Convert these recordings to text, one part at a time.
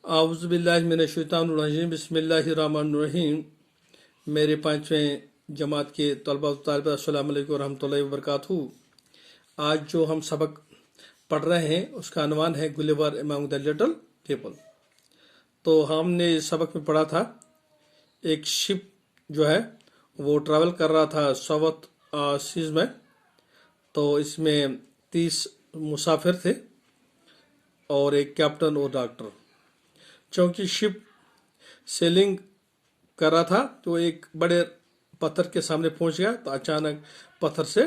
आउज़ुबिल्लाहिमिनश्शैतानिर्रजीम बिस्मिल्लाहिर्रहमानिर्रहीम। मेरे पांचवें जमात के तलबा व तालिबात अस्सलामु अलैकुम रहमतुल्लाहि व बरकातहू। आज जो हम सबक पढ़ रहे हैं उसका अनवान है Gulliver among the little people. तो हमने इस सबक में पढ़ा था एक शिप जो है वो ट्रैवल कर रहा था साउथ सीज में। तो इसमें 30 मुसाफिर थे और एक कैप्टन और डॉक्टर। चूंकि शिप सेलिंग कर रहा था तो एक बड़े पत्थर के सामने पहुंच गया तो अचानक पत्थर से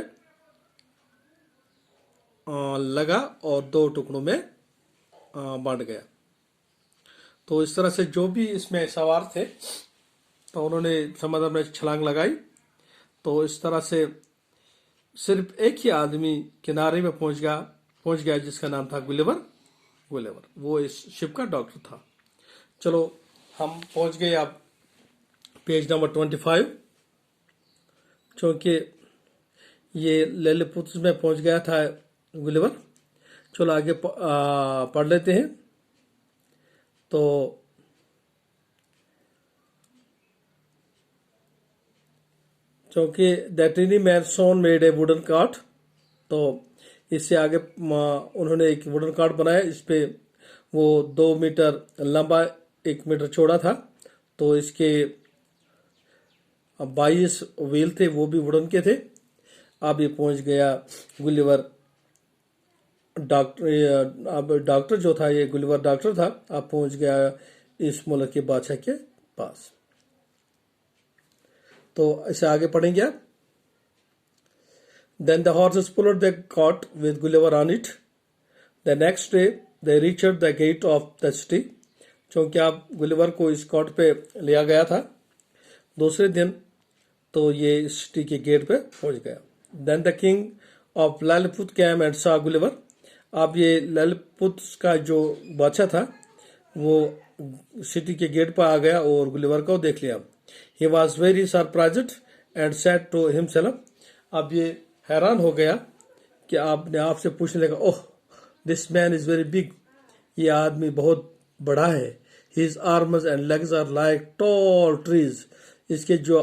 लगा और 2 टुकड़ों में बांट गया। तो इस तरह से जो भी इसमें सवार थे तो उन्होंने समुद्र में छलांग लगाई। तो इस तरह से सिर्फ एक ही आदमी किनारे में पहुंच गया जिसका नाम था गुलिवर। वो इस शिप का डॉक्टर था। चलो हम पहुंच गए अब पेज नंबर 25। चूंकि ये लिलिपुट में पहुंच गया था गुलिवर। चलो आगे पढ़ लेते हैं। तो चूंकि the tiny man soon made a wooden cart. तो इससे आगे उन्होंने एक वुडन कार्ट बनाया। इस पे वो 2 मीटर लंबा 1 मीटर चौड़ा था। तो इसके 22 व्हील थे, वो भी वुडन के थे। अब ये पहुंच गया गुलिवर डॉक्टर। अब डॉक्टर जो था, ये गुलिवर डॉक्टर था, अब पहुंच गया इस मुल्क के बादशाह के पास। तो इसे आगे पढ़ेंगे आप। Then the horses pulled the cart with Gulliver on it. The next day they reached the gate of the city. चूंकि अब गुलिवर को इस कॉट पे लिया गया था, दूसरे दिन तो ये सिटी के गेट पे पहुंच गया। Then the king of Lilliput came and saw Gulliver. अब ये ललितपुत का जो बादशाह था वो सिटी के गेट पर आ गया और गुलिवर को देख लिया। He was very surprised and said to himself. अब ये हैरान हो गया कि आपने आपसे पूछने लगा, oh this man is very big. ये आदमी बहुत बड़ा है। His arms and legs are like tall trees. इसके जो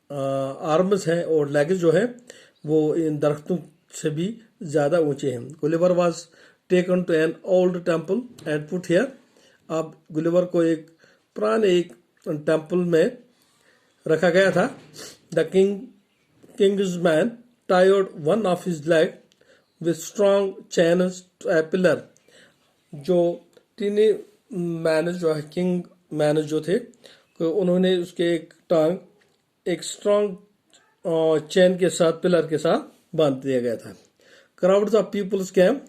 आर्म्स हैं और लेग्स जो है वो इन दरख्तों से भी ज्यादा ऊंचे हैं। Gulliver was taken to an old temple and put here. अब गुलिवर को एक पुराने एक टेम्पल में रखा गया था। The king's man tied one of his leg with strong chains to a pillar. जो तीनी मैनेज जो है, किंग मैनेज जो थे, तो उन्होंने उसके एक टांग एक स्ट्रॉन्ग चेन के साथ, पिलर के साथ बांध दिया गया था। क्राउड्स ऑफ पीपल्स कैम,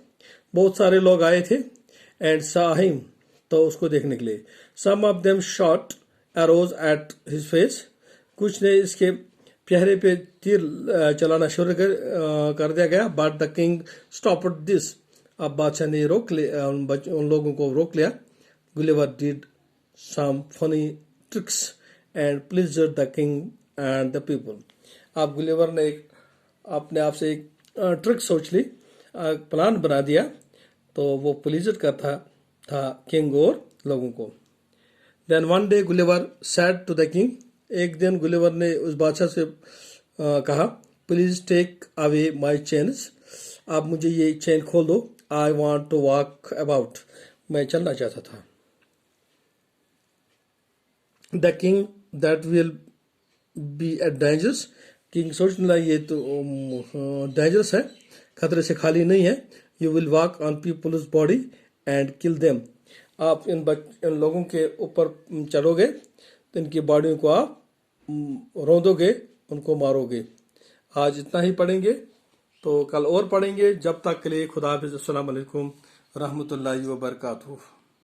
बहुत सारे लोग आए थे। एंड saw him, तो उसको देखने के लिए। Some of them shot arrows at his face, कुछ ने इसके चेहरे पे तीर चलाना शुरू कर दिया गया। But the king stopped this, अब बादशाह ने रोक लिया, उन लोगों को रोक लिया। Gulliver did some funny tricks and pleased the king and the people. अब गुलिवर ने एक अपने आप से एक ट्रिक सोच ली, प्लान बना दिया, तो वो प्लीज्ड करता था किंग और लोगों को। Then one day Gulliver said to the king, एक दिन गुलिवर ने उस बादशाह से कहा, please take away my chains, आप मुझे ये चेन खोल दो। I want to walk about, मैं चलना चाहता था। The king that will be a dangerous, king सोचने लगा ये तो डेंजरस है, खतरे से खाली नहीं है। You will walk on people's body and kill them, आप इन लोगों के ऊपर चढ़ोगे तो इनकी बॉडियों को आप रौंदोगे, उनको मारोगे। आज इतना ही पढ़ेंगे, तो कल और पढ़ेंगे। जब तक के लिए खुदा हाफिज़। अस्सलाम वालेकुम रहमतुल्लाहि व बरकातहू।